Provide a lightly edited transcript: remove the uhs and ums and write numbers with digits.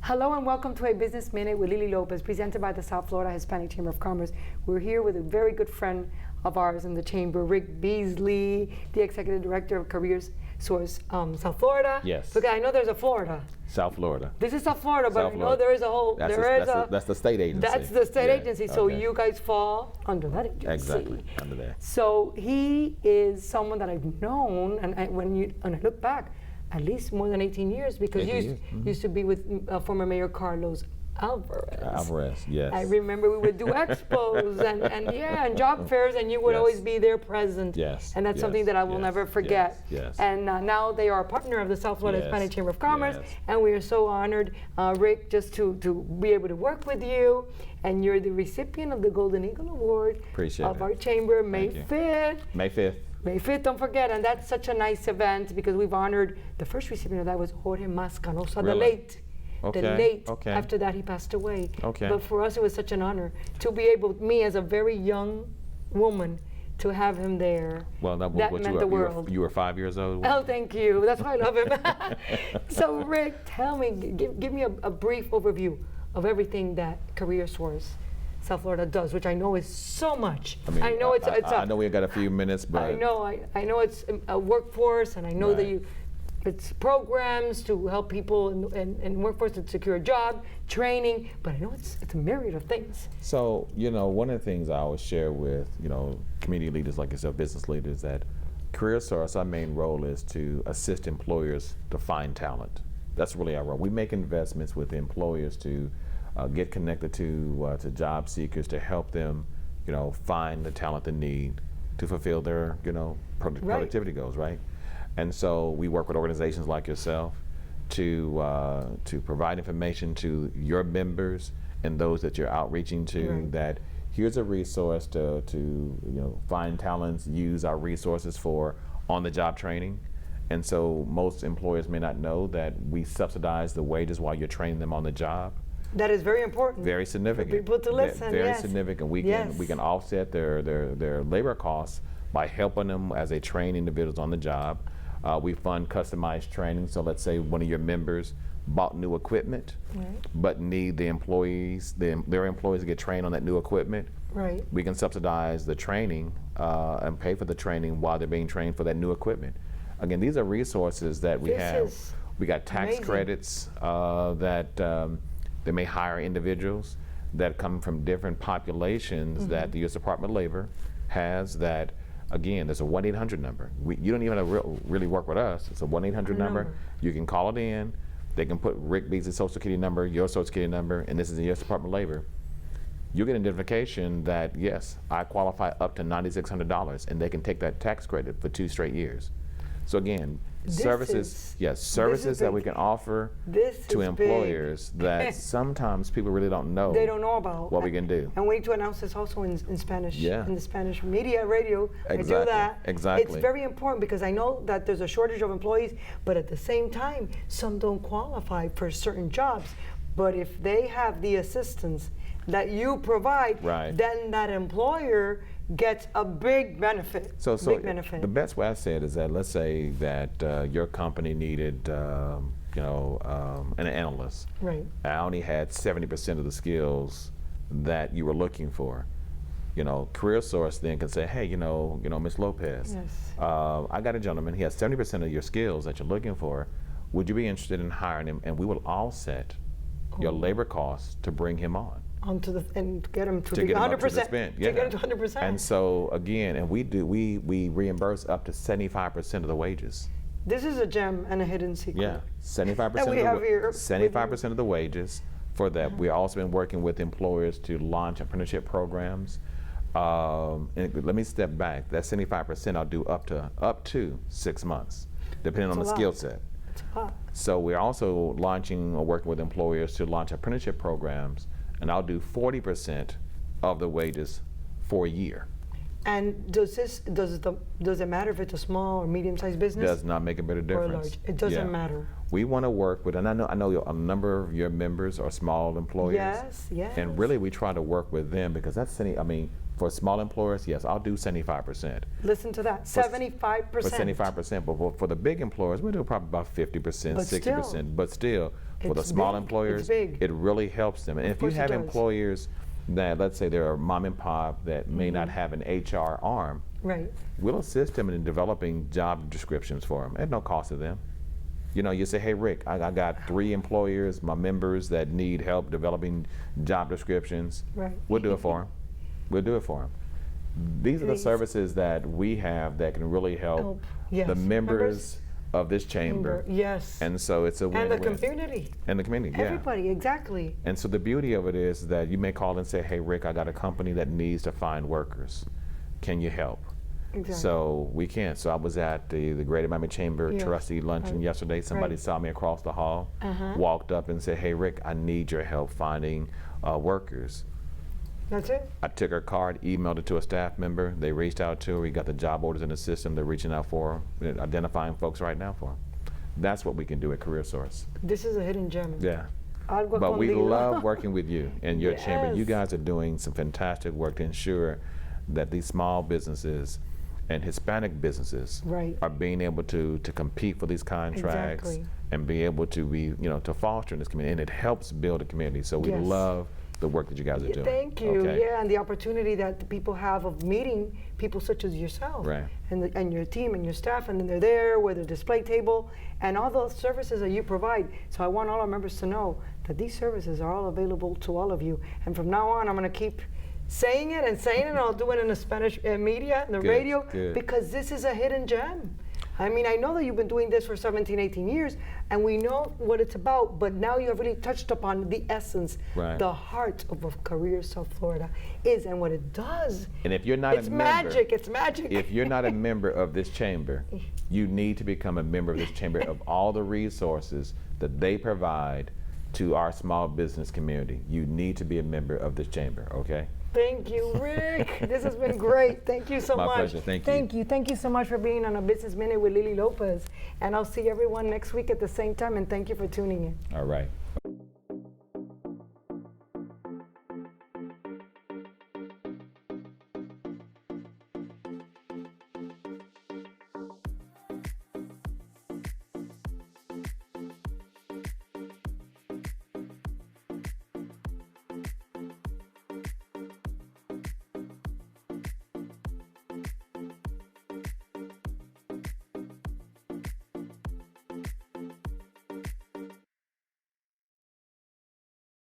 Hello and welcome to a Business Minute with Lily Lopez, presented by the South Florida Hispanic Chamber of Commerce. We're here with a very good friend of ours in the chamber, Rick Beasley, the Executive Director of Careers Source South Florida. Yes. Look, I know there's a Florida. South Florida. This is South Florida, but South I know Florida. there is a whole, That's the state agency. That's the state agency, so okay. you guys fall under that agency. Exactly, under there. So he is someone that I've known, and when I look back, at least more than 18 years, because he used to be with former Mayor Carlos Alvarez. Yes. I remember we would do expos and job fairs, and you would always be there present. Yes. And that's something that I will never forget. Yes. And now they are a partner of the South Florida Hispanic Chamber of Commerce, Yes. and we are so honored, Rick, just to be able to work with you. And you're the recipient of the Golden Eagle Award of our chamber, May 5th. May 5th. May 5th, don't forget, and that's such a nice event because we've honored, the first recipient of that was Jorge Mascanosa, the late. After that he passed away. But for us it was such an honor to be able, me as a very young woman, to have him there. Well, that meant the world. You were 5 years old? Oh, thank you. That's why I love him. So Rick, tell me, give me a brief overview of everything that Career Source South Florida does, which I know is so much. I know we got a few minutes, but I know it's a workforce, and I know that it's programs to help people in workforce to secure a job, training, but I know it's a myriad of things. So, one of the things I always share with, community leaders like yourself, business leaders, that Career Source, our main role is to assist employers to find talent. That's really our role. We make investments with employers to get connected to job seekers, to help them, find the talent they need to fulfill their, productivity goals, right? And so we work with organizations like yourself to provide information to your members and those that you're outreaching to, that here's a resource to find talents, use our resources for on-the-job training. And so most employers may not know that we subsidize the wages while you're training them on the job. That is very important. Very significant. For people to listen. Very significant. We can offset their labor costs by helping them as they train individuals on the job. We fund customized training. So let's say one of your members bought new equipment, but need their employees to get trained on that new equipment. Right. We can subsidize the training and pay for the training while they're being trained for that new equipment. Again, these are resources that we have. We got tax credits that they may hire individuals that come from different populations that the U.S. Department of Labor has. That, again, there's a 1-800 number. You don't even have to really work with us. It's a 1-800 number. You can call it in. They can put Rick Beasley's Social Security number, your Social Security number, and this is the U.S. Department of Labor. You get identification that, yes, I qualify up to $9,600, and they can take that tax credit for 2 straight years. So again, services that we can offer to employers that sometimes people really don't know. They don't know about what we can do. And we need to announce this also in Spanish, in the Spanish media, radio. Exactly. I do that. Exactly. It's very important because I know that there's a shortage of employees, but at the same time, some don't qualify for certain jobs. But if they have the assistance that you provide, then that employer gets a big benefit. So the best way I say it is that, let's say that your company needed, an analyst. Right. I only had 70% of the skills that you were looking for. Career Source then can say, hey, Ms. Lopez, I got a gentleman. He has 70% of your skills that you're looking for. Would you be interested in hiring him? And we will offset your labor costs to bring him on. And get him to 100%. Get him to 100%. And so again, and we reimburse up to 75% of the wages. This is a gem and a hidden secret. Yeah, 75% of the wages for that. We've also been working with employers to launch apprenticeship programs. And let me step back. That 75% I'll do up to 6 months, depending on the skill set. So we're also launching or working with employers to launch apprenticeship programs, and I'll do 40% of the wages for a year. And does it matter if it's a small or medium-sized business? Does not make a bit of difference. Or large. It doesn't matter. We want to work with, and I know a number of your members are small employers. Yes. And really, we try to work with them because for small employers, yes, I'll do 75%. Listen to that, 75%. For 75%, but for the big employers, we do probably about 50%, 60%. But still, for the small employers, it's big. it really helps them. And if you have employers that, let's say they're a mom and pop that may not have an HR arm, right, we'll assist them in developing job descriptions for them at no cost to them. You know, you say, hey, Rick, I got 3 employers, my members that need help developing job descriptions. Right. We'll do it for them. We'll do it for them. These are the services that we have that can really help the members of this chamber. Yes. And so it's a win-win. And the community. And the community, yeah. Everybody, exactly. And so the beauty of it is that you may call and say, hey, Rick, I got a company that needs to find workers. Can you help? Exactly. So we can. So I was at the Greater Miami Chamber trustee luncheon yesterday. Somebody saw me across the hall, walked up and said, hey, Rick, I need your help finding workers. That's it. I took her card, emailed it to a staff member. They reached out to her. We got the job orders in the system. They're reaching out for her, identifying folks right now for her. That's what we can do at Career Source. This is a hidden gem. Yeah. Algo But we contigo. love working with you and your chamber. You Yes. guys are doing some fantastic work to ensure that these small businesses and Hispanic businesses are being able to compete for these contracts and be able to be, to foster in this community. And it helps build a community. So we love the work that you guys are doing. Thank you. Okay. Yeah, and the opportunity that the people have of meeting people such as yourself and your team and your staff, and then they're there with a display table and all those services that you provide. So I want all our members to know that these services are all available to all of you. And from now on, I'm going to keep saying it, and I'll do it in the Spanish media, and the radio, because this is a hidden gem. I mean, I know that you've been doing this for 17, 18 years, and we know what it's about, but now you have really touched upon the essence, the heart of what Career South Florida is and what it does. And if you're not it's magic. If you're not a member of this chamber, you need to become a member of this chamber of all the resources that they provide to our small business community. You need to be a member of this chamber, okay? Thank you, Rick. This has been great. Thank you so much. My pleasure. Thank you. Thank you so much for being on A Business Minute with Lily Lopez. And I'll see everyone next week at the same time. And thank you for tuning in. All right.